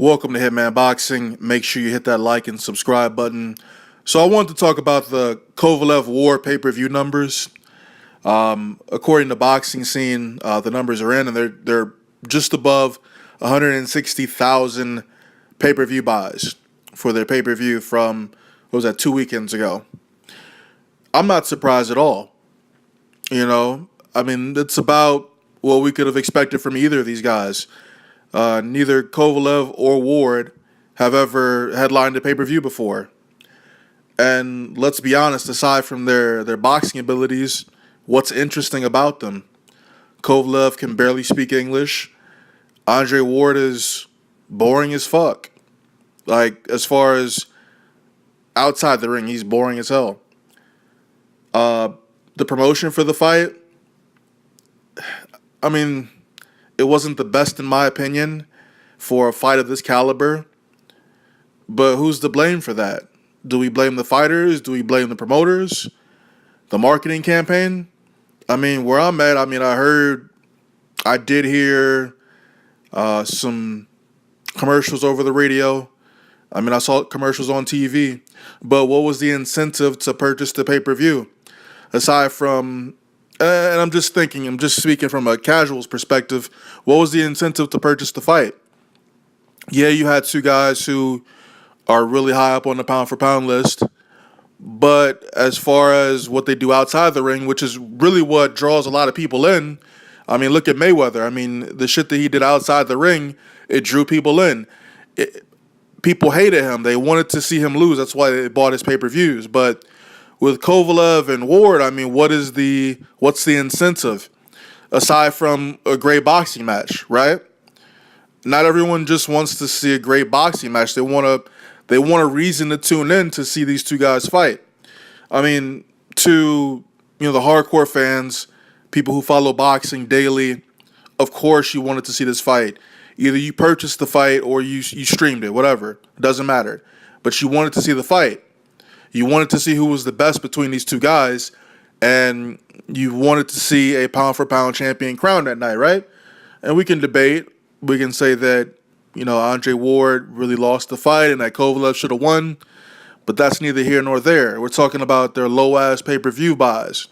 Welcome to Hitman Boxing. Make sure you hit that like and subscribe button. So I wanted to talk about the Kovalev Ward pay-per-view numbers. According to Boxing Scene, the numbers are in, and they're just above 160,000 pay-per-view buys for their pay-per-view from, what was that, 2 weekends ago. I'm not surprised at all. It's about what we could have expected from either of these guys. Neither Kovalev or Ward have ever headlined a pay-per-view before. And let's be honest, aside from their boxing abilities, what's interesting about them? Kovalev can barely speak English. Andre Ward is boring as fuck. Like, as far as outside the ring, he's boring as hell. The promotion for the fight, it wasn't the best in my opinion for a fight of this caliber. But who's to blame for that? Do we blame the fighters? Do we blame the promoters? The marketing campaign? Where I'm at, I did hear some commercials over the radio. I saw commercials on TV. But what was the incentive to purchase the pay-per-view? Aside from, and I'm just speaking from a casual's perspective, what was the incentive to purchase the fight? Yeah, you had two guys who are really high up on the pound-for-pound list, but as far as what they do outside the ring, which is really what draws a lot of people in, look at Mayweather. The shit that he did outside the ring, it drew people in. People hated him. They wanted to see him lose. That's why they bought his pay-per-views. But with Kovalev and Ward, what's the incentive aside from a great boxing match, right? Not everyone just wants to see a great boxing match. They want a reason to tune in to see these two guys fight. To the hardcore fans, people who follow boxing daily, of course you wanted to see this fight. Either you purchased the fight or you streamed it, whatever. It doesn't matter. But you wanted to see the fight. You wanted to see who was the best between these two guys, and you wanted to see a pound-for-pound champion crowned that night, right? And we can debate. We can say that, Andre Ward really lost the fight and that Kovalev should have won, but that's neither here nor there. We're talking about their low-ass pay-per-view buys.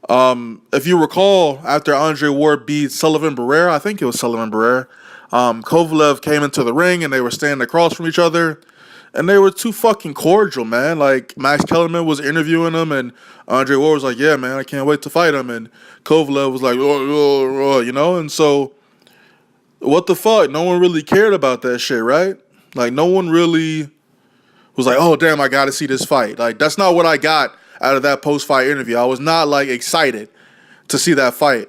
If you recall, after Andre Ward beat Sullivan Barrera, I think it was Sullivan Barrera, Kovalev came into the ring and they were standing across from each other. And they were too fucking cordial, man. Like, Max Kellerman was interviewing him, and Andre Ward was like, yeah, man, I can't wait to fight him. And Kovalev was like, And so, what the fuck? No one really cared about that shit, right? Like, no one really was like, oh, damn, I got to see this fight. Like, that's not what I got out of that post-fight interview. I was not, excited to see that fight.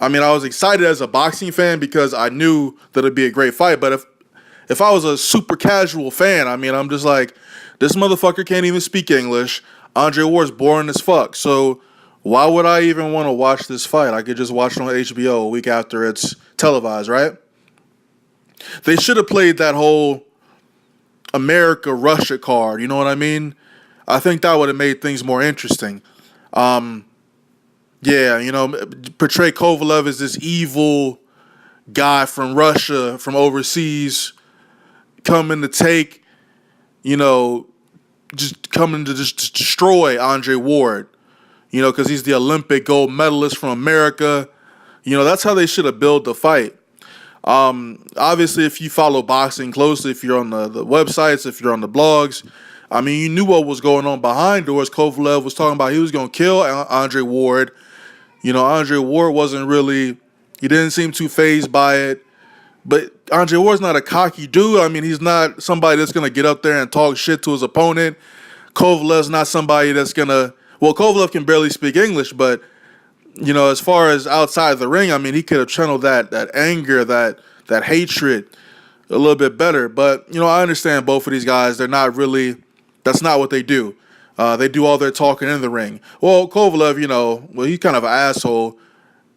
I was excited as a boxing fan because I knew that it'd be a great fight. But if I was a super casual fan, I'm just like, this motherfucker can't even speak English. Andre Ward's boring as fuck. So why would I even want to watch this fight? I could just watch it on HBO a week after it's televised, right? They should have played that whole America-Russia card, you know what I mean? I think that would have made things more interesting. Portray Kovalev as this evil guy from Russia, from overseas, coming to take, just coming to just destroy Andre Ward, because he's the Olympic gold medalist from America. That's how they should have built the fight. Obviously, if you follow boxing closely, if you're on the websites, if you're on the blogs, you knew what was going on behind doors. Kovalev was talking about he was going to kill Andre Ward. Andre Ward he didn't seem too fazed by it. But Andre Ward's not a cocky dude. He's not somebody that's going to get up there and talk shit to his opponent. Kovalev's not somebody that's going to... Well, Kovalev can barely speak English, but, as far as outside the ring, he could have channeled that anger, that hatred a little bit better. But, I understand both of these guys. They're not really... That's not what they do. They do all their talking in the ring. Well, Kovalev, he's kind of an asshole,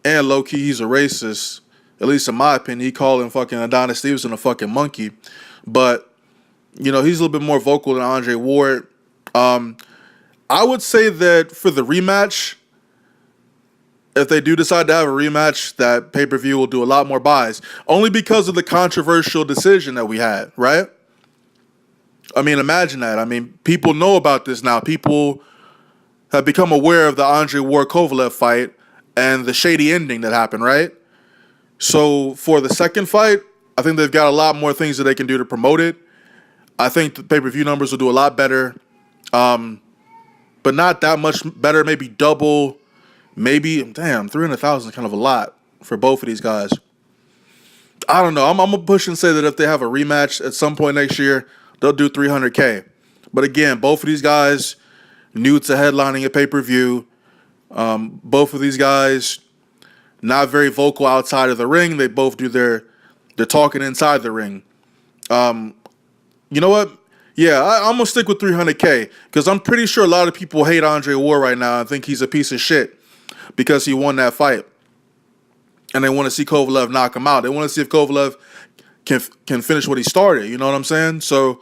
and low-key he's a racist. At least in my opinion, he called him fucking Adonis Stevenson a fucking monkey. But, he's a little bit more vocal than Andre Ward. I would say that for the rematch, if they do decide to have a rematch, that pay-per-view will do a lot more buys. Only because of the controversial decision that we had, right? I mean, imagine that. I mean, people know about this now. People have become aware of the Andre Ward-Kovalev fight and the shady ending that happened, right? So for the second fight, I think they've got a lot more things that they can do to promote it. I think the pay-per-view numbers will do a lot better, but not that much better. Maybe double, maybe, damn, 300,000 is kind of a lot for both of these guys. I don't know. I'm going to push and say that if they have a rematch at some point next year, they'll do 300K. But again, both of these guys new to headlining a pay-per-view. Both of these guys not very vocal outside of the ring. They both do their talking inside the ring. You know what? Yeah, I'm going to stick with 300K because I'm pretty sure a lot of people hate Andre Ward right now and think he's a piece of shit because he won that fight. And they want to see Kovalev knock him out. They want to see if Kovalev can finish what he started. You know what I'm saying? So,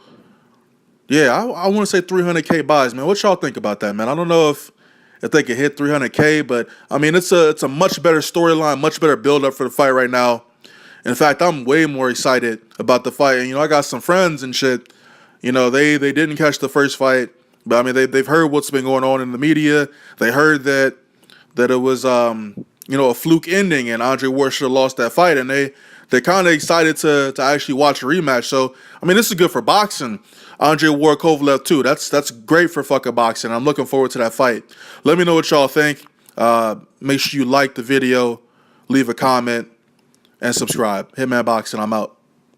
yeah, I want to say 300K buys, man. What y'all think about that, man? I don't know if they could hit 300K, but, I mean, it's a much better storyline, much better build-up for the fight right now. In fact, I'm way more excited about the fight. And, I got some friends and shit. They didn't catch the first fight, but, I mean, they've heard what's been going on in the media. They heard that it was, a fluke ending and Andre Ward should have lost that fight. And they're kind of excited to actually watch a rematch. So, I mean, this is good for boxing. Andre Ward Kovalev too. That's great for fucking boxing. I'm looking forward to that fight. Let me know what y'all think. Make sure you like the video, leave a comment, and subscribe. Hitman Boxing, I'm out.